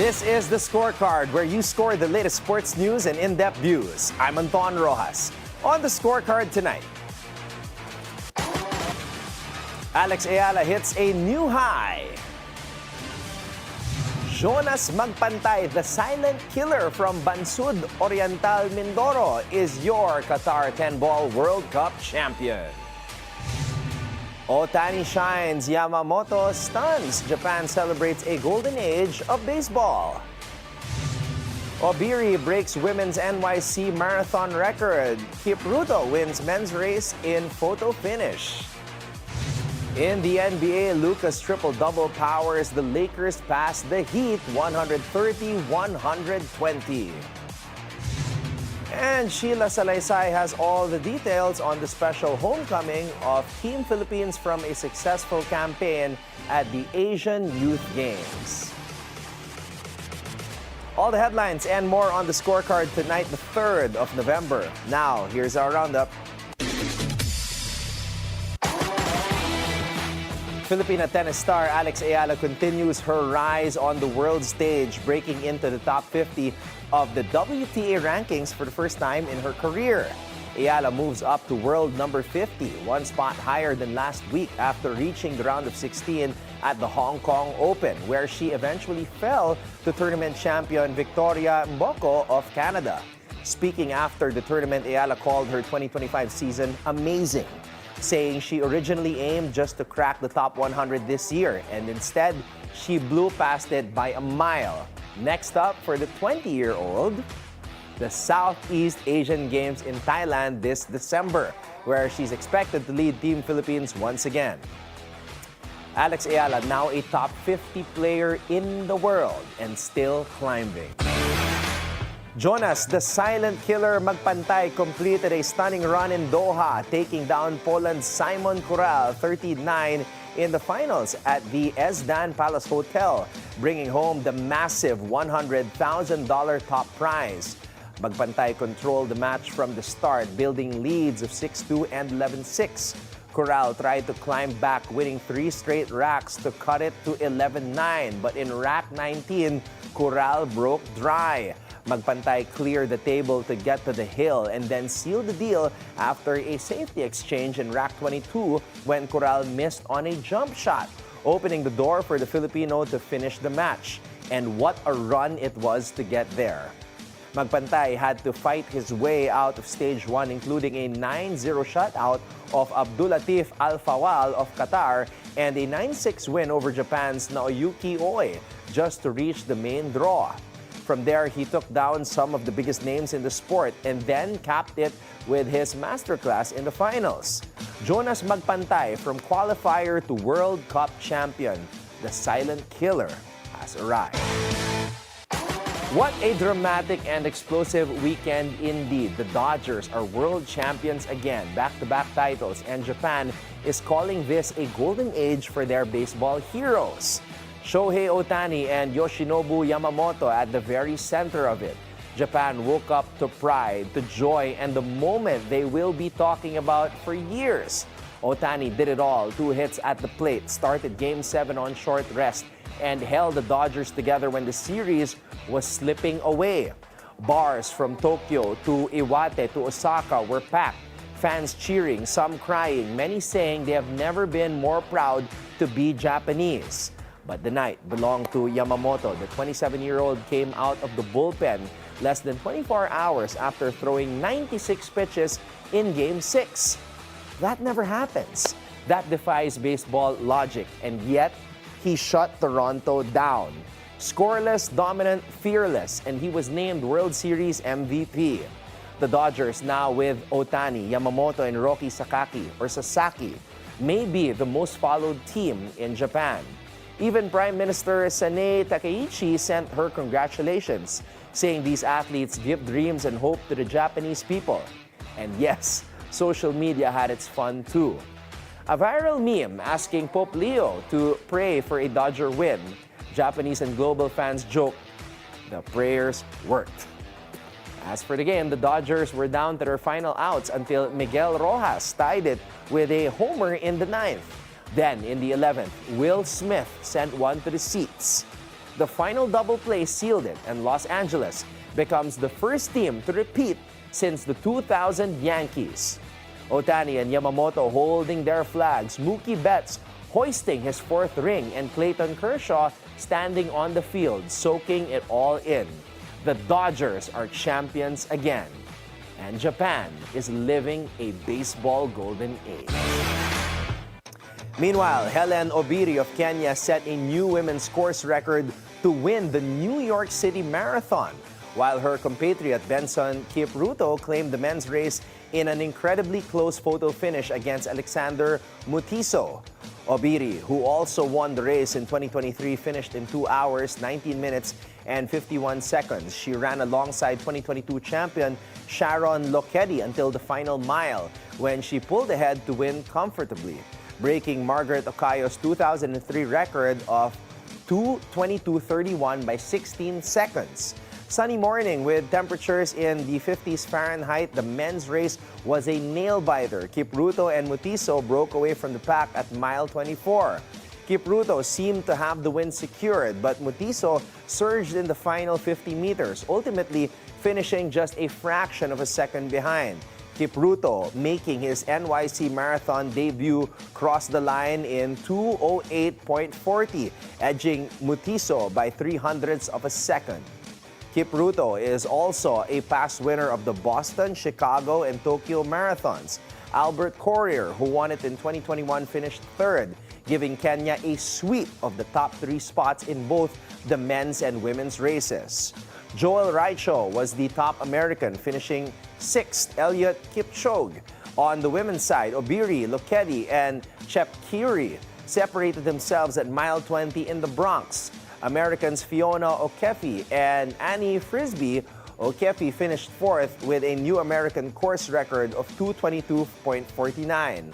This is the Scorecard, where you score the latest sports news and in-depth views. I'm Anton Roxas. On the Scorecard tonight, Ayala hits a new high. Jonas Magpantay, the silent killer from Bansud Oriental, Mindoro, is your Qatar 10-ball World Cup champion. Ohtani shines, Yamamoto stuns. Japan celebrates a golden age of baseball. Obiri breaks women's NYC marathon record. Kipruto wins men's race in photo finish. In the NBA, Luka's triple-double powers the Lakers past the Heat 130-120. And Sheila Salaysay has all the details on the special homecoming of Team Philippines from a successful campaign at the Asian Youth Games. All the headlines and more on the Scorecard tonight, the 3rd of November. Now, here's our roundup. Filipina tennis star Ayala continues her rise on the world stage, breaking into the top 50 of the WTA rankings for the first time in her career. Ayala moves up to world number 50, one spot higher than last week after reaching the round of 16 at the Hong Kong Open, where she eventually fell to tournament champion Victoria Mboko of Canada. Speaking after the tournament, Ayala called her 2025 season amazing, saying she originally aimed just to crack the top 100 this year, and instead, she blew past it by a mile. Next up for the 20-year-old, the Southeast Asian Games in Thailand this December, where she's expected to lead Team Philippines once again. Ayala, now a top 50 player in the world and still climbing. Jonas, the silent killer Magpantay, completed a stunning run in Doha, taking down Poland's Simon Corral 39 in the finals at the Ezdan Palace Hotel, bringing home the massive $100,000 top prize. Magpantay controlled the match from the start, building leads of 6-2 and 11-6. Corral tried to climb back, winning 3 straight racks to cut it to 11-9, but in rack 19, Corral broke dry. Magpantay cleared the table to get to the hill and then sealed the deal after a safety exchange in rack 22 when Corral missed on a jump shot, opening the door for the Filipino to finish the match. And what a run it was to get there. Magpantay had to fight his way out of stage 1, including a 9-0 shutout of Abdulatif Al-Fawal of Qatar and a 9-6 win over Japan's Naoyuki Oi, just to reach the main draw. From there, he took down some of the biggest names in the sport and then capped it with his masterclass in the finals. Jonas Magpantay, from qualifier to World Cup champion, the silent killer has arrived. What a dramatic and explosive weekend indeed. The Dodgers are world champions again, back-to-back titles, and Japan is calling this a golden age for their baseball heroes. Shohei Ohtani and Yoshinobu Yamamoto at the very center of it. Japan woke up to pride, to joy, and the moment they will be talking about for years. Ohtani did it all, 2 hits at the plate, started Game 7 on short rest, and held the Dodgers together when the series was slipping away. Bars from Tokyo to Iwate to Osaka were packed, fans cheering, some crying, many saying they have never been more proud to be Japanese. But the night belonged to Yamamoto. The 27-year-old came out of the bullpen less than 24 hours after throwing 96 pitches in Game 6. That never happens. That defies baseball logic, and yet he shut Toronto down. Scoreless, dominant, fearless, and he was named World Series MVP. The Dodgers, now with Ohtani, Yamamoto, and Roki Sasaki, may be the most followed team in Japan. Even Prime Minister Sanae Takeichi sent her congratulations, saying these athletes give dreams and hope to the Japanese people. And yes, social media had its fun too. A viral meme asking Pope Leo to pray for a Dodger win. Japanese and global fans joke, the prayers worked. As for the game, the Dodgers were down to their final outs until Miguel Rojas tied it with a homer in the 9th. Then, in the 11th, Will Smith sent one to the seats. The final double play sealed it, and Los Angeles becomes the first team to repeat since the 2000 Yankees. Ohtani and Yamamoto holding their flags, Mookie Betts hoisting his fourth ring, and Clayton Kershaw standing on the field, soaking it all in. The Dodgers are champions again, and Japan is living a baseball golden age. Meanwhile, Hellen Obiri of Kenya set a new women's course record to win the New York City Marathon, while her compatriot Benson Kipruto claimed the men's race in an incredibly close photo finish against Alexander Mutiso. Obiri, who also won the race in 2023, finished in 2 hours, 19 minutes, and 51 seconds. She ran alongside 2022 champion Sharon Lokedi until the final mile, when she pulled ahead to win comfortably, breaking Margaret Ocayo's 2003 record of 2:22:31 by 16 seconds. Sunny morning with temperatures in the 50s Fahrenheit. The men's race was a nail-biter. Kipruto and Mutiso broke away from the pack at mile 24. Kipruto seemed to have the win secured, but Mutiso surged in the final 50 meters, ultimately finishing just a fraction of a second behind. Kipruto, making his NYC Marathon debut, crossed the line in 2:08.40, edging Mutiso by 0.03 of a second. Kipruto is also a past winner of the Boston, Chicago, and Tokyo marathons. Albert Courier, who won it in 2021, finished third, giving Kenya a sweep of the top 3 spots in both the men's and women's races. Joel Raicho was the top American, finishing 6th. Eliud Kipchoge. On the women's side, Obiri, Lokedi, and Chepkiri separated themselves at mile 20 in the Bronx. Americans Fiona Okefi and Annie Frisbee. Okefi finished 4th with a new American course record of 2:22.49.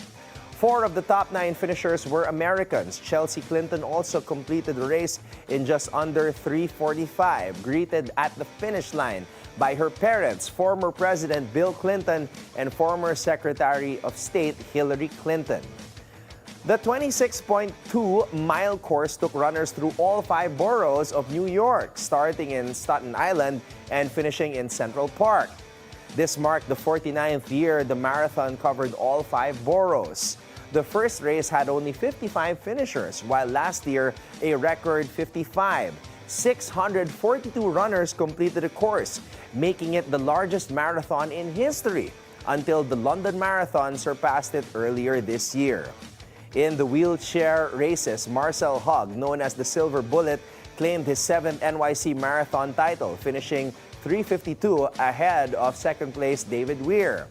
4 of the top 9 finishers were Americans. Chelsea Clinton also completed the race in just under 3:45, greeted at the finish line by her parents, former President Bill Clinton and former Secretary of State Hillary Clinton. The 26.2-mile course took runners through all 5 boroughs of New York, starting in Staten Island and finishing in Central Park. This marked the 49th year the marathon covered all 5 boroughs. The first race had only 55 finishers, while last year a record 55. 642 runners completed the course, making it the largest marathon in history, until the London Marathon surpassed it earlier this year. In the wheelchair races, Marcel Hogg, known as the Silver Bullet, claimed his 7th NYC Marathon title, finishing 3:52 ahead of second-place David Weir.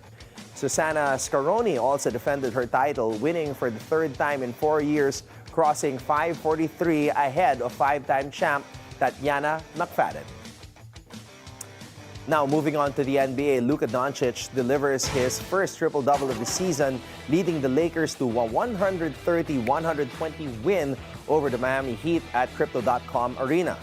Susanna Scaroni also defended her title, winning for the 3rd time in 4 years, crossing 5:43 ahead of 5-time champ Tatiana McFadden. Now, moving on to the NBA, Luka Doncic delivers his first triple-double of the season, leading the Lakers to a 130-120 win over the Miami Heat at Crypto.com Arena.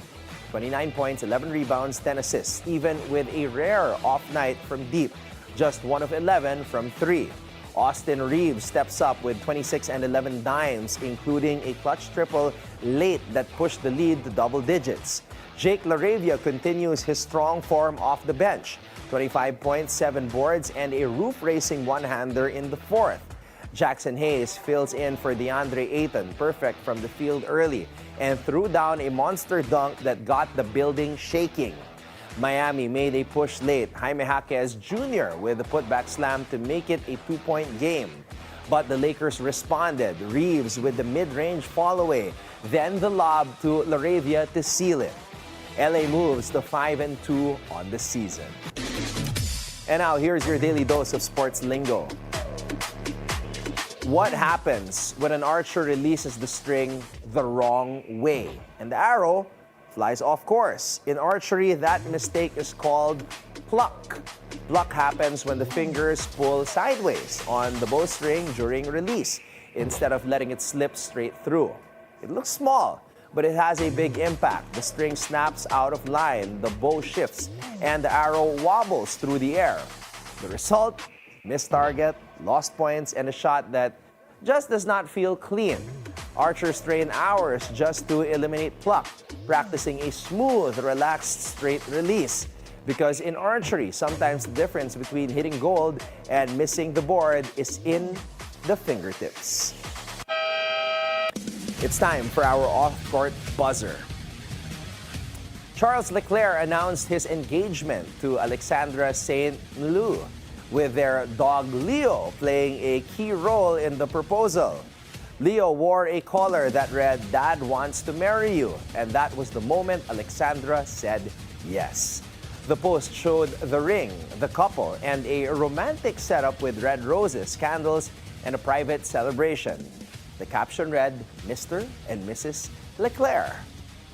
29 points, 11 rebounds, 10 assists, even with a rare off night from deep, just 1 of 11 from 3. Austin Reeves steps up with 26 and 11 dimes, including a clutch triple late that pushed the lead to double digits. Jake LaRavia continues his strong form off the bench, 25 points, 7 boards, and a roof-racing one-hander in the 4th. Jackson Hayes fills in for DeAndre Ayton, perfect from the field early, and threw down a monster dunk that got the building shaking. Miami made a push late. Jaime Jaquez Jr. with a putback slam to make it a 2-point game. But the Lakers responded. Reeves with the mid-range fall-away, then the lob to LaRavia to seal it. LA moves to 5-2 on the season. And now, here's your daily dose of sports lingo. What happens when an archer releases the string the wrong way and the arrow flies off course? In archery, that mistake is called pluck. Pluck happens when the fingers pull sideways on the bowstring during release instead of letting it slip straight through. It looks small, but it has a big impact. The string snaps out of line, the bow shifts, and the arrow wobbles through the air. The result? Missed target, lost points, and a shot that just does not feel clean. Archers train hours just to eliminate pluck. practicing a smooth, relaxed, straight release. Because in archery, sometimes the difference between hitting gold and missing the board is in the fingertips. It's time for our off-court buzzer. Charles Leclerc announced his engagement to Alexandra St. Lou, with their dog Leo playing a key role in the proposal. Leo wore a collar that read, "Dad wants to marry you," and that was the moment Alexandra said yes. The post showed the ring, the couple, and a romantic setup with red roses, candles, and a private celebration. The caption read, "Mr. and Mrs. Leclerc."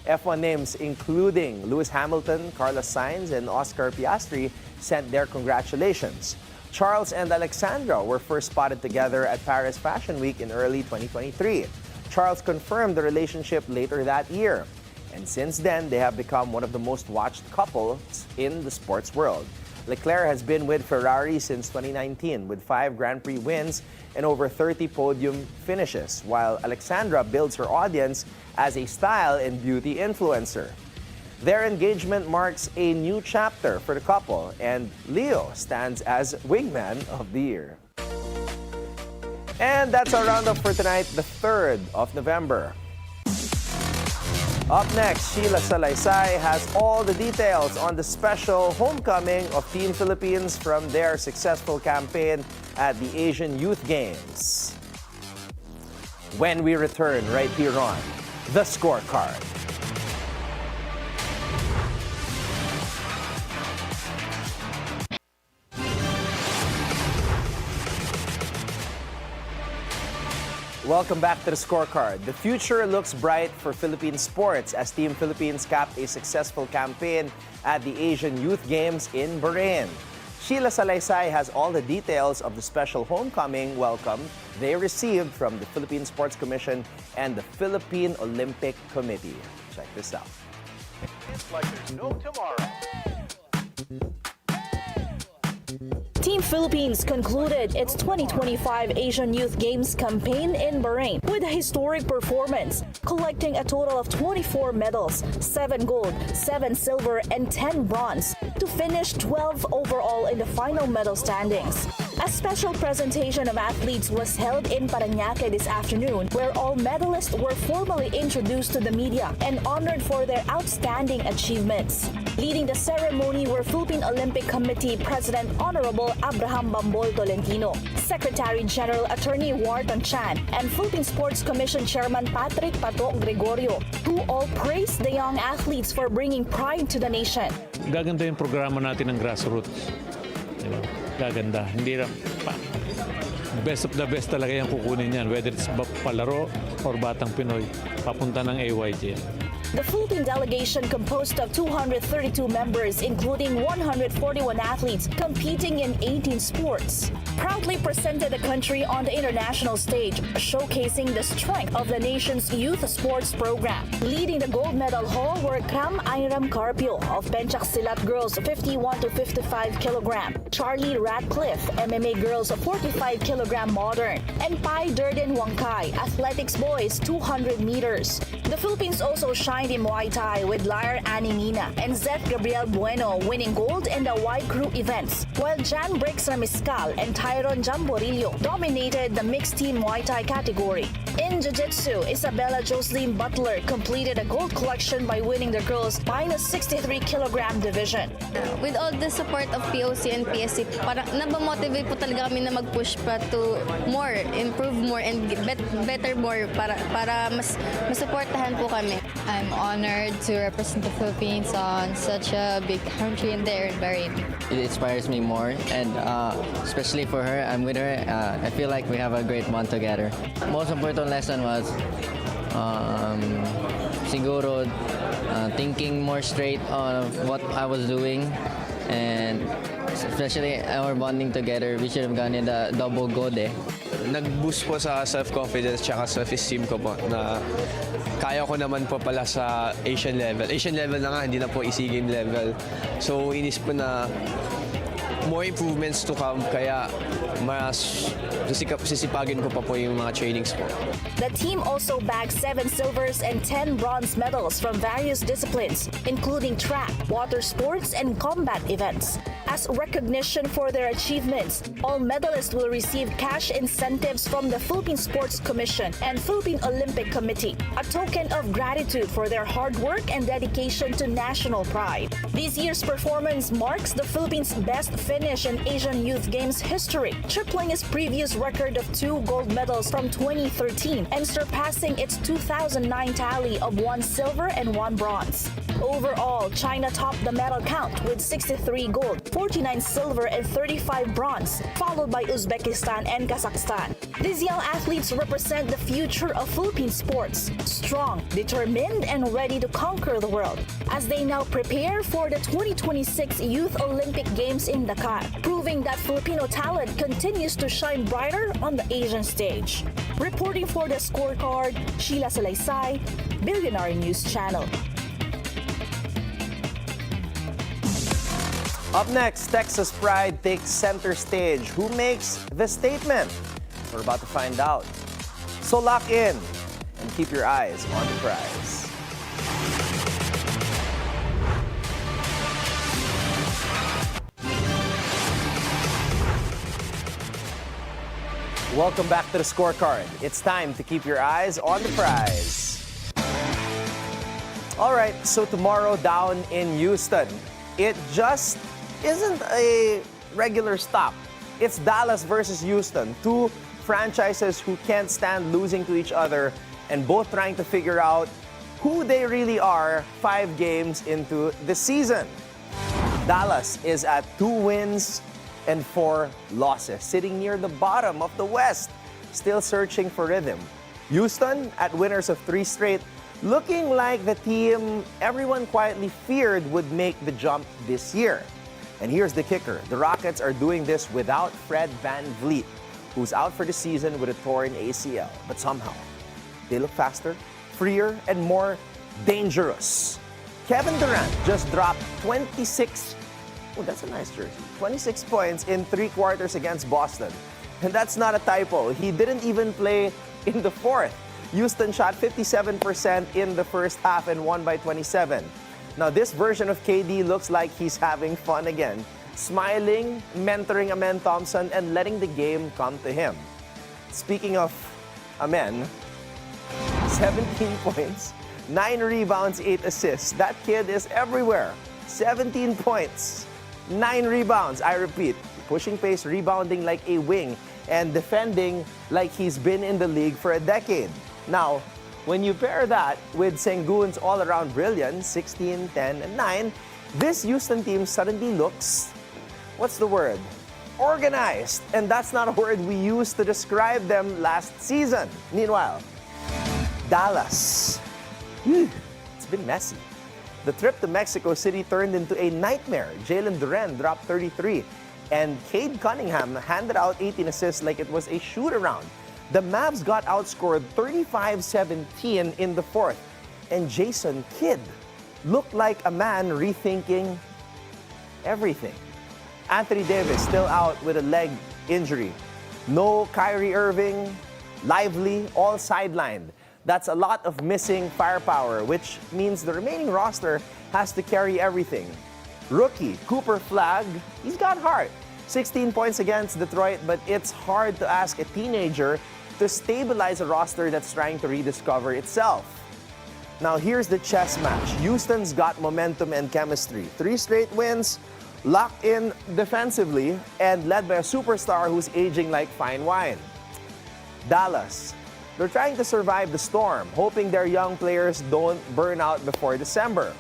F1 names including Lewis Hamilton, Carlos Sainz, and Oscar Piastri sent their congratulations. Charles and Alexandra were first spotted together at Paris Fashion Week in early 2023. Charles confirmed the relationship later that year. And since then, they have become one of the most watched couples in the sports world. Leclerc has been with Ferrari since 2019 with 5 Grand Prix wins and over 30 podium finishes, while Alexandra builds her audience as a style and beauty influencer. Their engagement marks a new chapter for the couple, and Leo stands as Wingman of the Year. And that's our roundup for tonight, the 3rd of November. Up next, Sheila Salaysay has all the details on the special homecoming of Team Philippines from their successful campaign at the Asian Youth Games. When we return right here on The Scorecard. Welcome back to The Scorecard. The future looks bright for Philippine sports as Team Philippines capped a successful campaign at the Asian Youth Games in Bahrain. Sheila Salaysay has all the details of the special homecoming welcome they received from the Philippine Sports Commission and the Philippine Olympic Committee. Check this out. It's like there's no tomorrow. Team Philippines concluded its 2025 Asian Youth Games campaign in Bahrain with a historic performance, collecting a total of 24 medals, 7 gold, 7 silver, and 10 bronze, to finish 12 overall in the final medal standings. A special presentation of athletes was held in Parañaque this afternoon, where all medalists were formally introduced to the media and honored for their outstanding achievements. Leading the ceremony were Philippine Olympic Committee President Honorable Abraham Bambol Tolentino, Secretary General Attorney Wharton Chan, and Philippine Sports Commission Chairman Patrick Pato Gregorio, who all praised the young athletes for bringing pride to the nation. Gaganda yung programa natin ng grassroots. Diba? Gaganda. Hindi lang, best of the best talaga yung kukunin yan. Whether it's palaro or batang Pinoy, papunta ng AYG. The Philippine delegation composed of 232 members, including 141 athletes competing in 18 sports, proudly presented the country on the international stage, showcasing the strength of the nation's youth sports program. Leading the gold medal haul were Cam Iram Carpio of Pencak Silat girls 51 to 55 kilogram, Charlie Ratcliffe MMA girls 45 kilogram modern, and Pai Durden Wangkai athletics boys 200 meters. The Philippines also shined in Muay Thai with Lyre Annie Nina and Zeth Gabriel Bueno winning gold in the wide crew events, while Jan Briggs Ramiscal and Tyron Jamborillo dominated the mixed team Muay Thai category. In Jiu-Jitsu, Isabella Jocelyn Butler completed a gold collection by winning the girls minus 63 kilogram division. With all the support of POC and PSC, parang nabamotivate po talaga kami na mag-push pa to more, improve more, and get better more para mas supportahan po kami. I'm honored to represent the Philippines on such a big country in there in Bahrain. It inspires me more, and especially for her, I'm with her. I feel like we have a great bond together. Most important lesson was siguro thinking more straight on what I was doing, and especially our bonding together. We should have gone in the double gold eh. Nag-boost po sa self-confidence tsaka self-esteem ko po na kaya ko naman po pala sa Asian level. Asian level na nga, hindi na po ESEA game level. So, inis po na more improvements to come, kaya mas sisipagin ko pa po yung mga trainings ko. The team also bagged 7 silvers and 10 bronze medals from various disciplines, including track, water sports, and combat events. As recognition for their achievements, all medalists will receive cash incentives from the Philippine Sports Commission and Philippine Olympic Committee, a token of gratitude for their hard work and dedication to national pride. This year's performance marks the Philippines' best finish in Asian Youth Games history, tripling its previous record of 2 gold medals from 2013 and surpassing its 2009 tally of 1 silver and 1 bronze. Overall, China topped the medal count with 63 gold, 49 silver, and 35 bronze, followed by Uzbekistan and Kazakhstan. These young athletes represent the future of Philippine sports, strong, determined, and ready to conquer the world, as they now prepare for the 2026 Youth Olympic Games in Dakar, proving that Filipino talent continues to shine brighter on the Asian stage. Reporting for the Scorecard, Sheila Salaysay, Bilyonaryo News Channel. Up next, Texas Pride takes center stage. Who makes the statement? We're about to find out. So lock in and keep your eyes on the prize. Welcome back to the Scorecard. It's time to keep your eyes on the prize. All right, so tomorrow down in Houston, it just isn't a regular stop. It's Dallas versus Houston, 2 franchises who can't stand losing to each other and both trying to figure out who they really are 5 games into the season. Dallas is at 2 wins and 4 losses, sitting near the bottom of the West, still searching for rhythm. Houston, at winners of 3 straight, looking like the team everyone quietly feared would make the jump this year. And here's the kicker. The Rockets are doing this without Fred VanVleet, who's out for the season with a torn ACL. But somehow, they look faster, freer, and more dangerous. Kevin Durant just dropped 26, oh, that's a nice jersey, 26 points in 3 quarters against Boston. And that's not a typo. He didn't even play in the 4th. Houston shot 57% in the first half and won by 27. Now, this version of KD looks like he's having fun again, smiling, mentoring Amen Thompson, and letting the game come to him. Speaking of Amen, 17 points, 9 rebounds, 8 assists. That kid is everywhere. 17 points, 9 rebounds. I repeat, pushing pace, rebounding like a wing, and defending like he's been in the league for a decade. Now, when you pair that with Sengun's all-around brilliance, 16, 10, and 9, this Houston team suddenly looks, what's the word? Organized. And that's not a word we used to describe them last season. Meanwhile, Dallas, it's been messy. The trip to Mexico City turned into a nightmare. Jalen Duren dropped 33, and Cade Cunningham handed out 18 assists like it was a shoot-around. The Mavs got outscored 35-17 in the 4th, and Jason Kidd looked like a man rethinking everything. Anthony Davis still out with a leg injury. No Kyrie Irving, Lively, all sidelined. That's a lot of missing firepower, which means the remaining roster has to carry everything. Rookie Cooper Flagg, he's got heart. 16 points against Detroit, but it's hard to ask a teenager to stabilize a roster that's trying to rediscover itself. Now here's the chess match. Houston's got momentum and chemistry. 3 straight wins, locked in defensively, and led by a superstar who's aging like fine wine. Dallas, they're trying to survive the storm, hoping their young players don't burn out before December.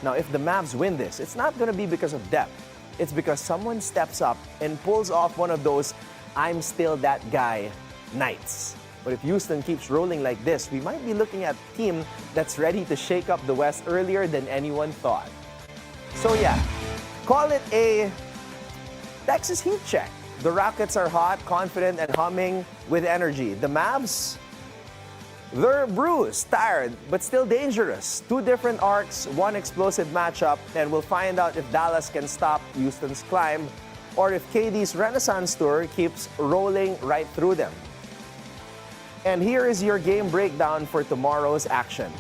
Now if the Mavs win this, it's not gonna be because of depth. It's because someone steps up and pulls off one of those I'm still that guy nights. But if Houston keeps rolling like this, we might be looking at a team that's ready to shake up the West earlier than anyone thought. So yeah, call it a Texas heat check. The Rockets are hot, confident, and humming with energy. The Mavs, they're bruised, tired, but still dangerous. 2 different arcs, 1 explosive matchup, and we'll find out if Dallas can stop Houston's climb or if KD's Renaissance Tour keeps rolling right through them. And here is your game breakdown for tomorrow's action.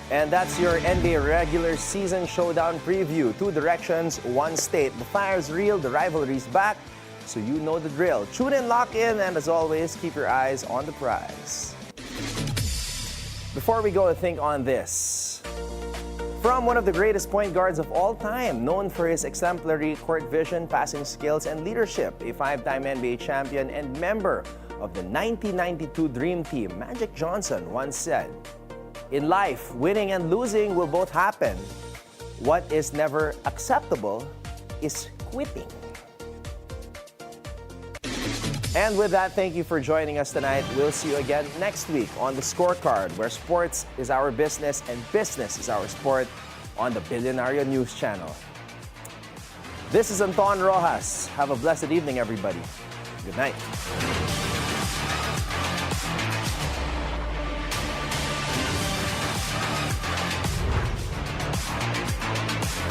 And that's your NBA regular season showdown preview. 2 directions, 1 state. The fire's real, the rivalry's back, so you know the drill. Tune in, lock in, and as always, keep your eyes on the prize. Before we go, think on this. From one of the greatest point guards of all time, known for his exemplary court vision, passing skills, and leadership, a 5-time NBA champion and member of the 1992 Dream Team, Magic Johnson once said, "In life, winning and losing will both happen. What is never acceptable is quitting." And with that, thank you for joining us tonight. We'll see you again next week on The Scorecard, where sports is our business and business is our sport on the Bilyonaryo News Channel. This is Anton Roxas. Have a blessed evening, everybody. Good night.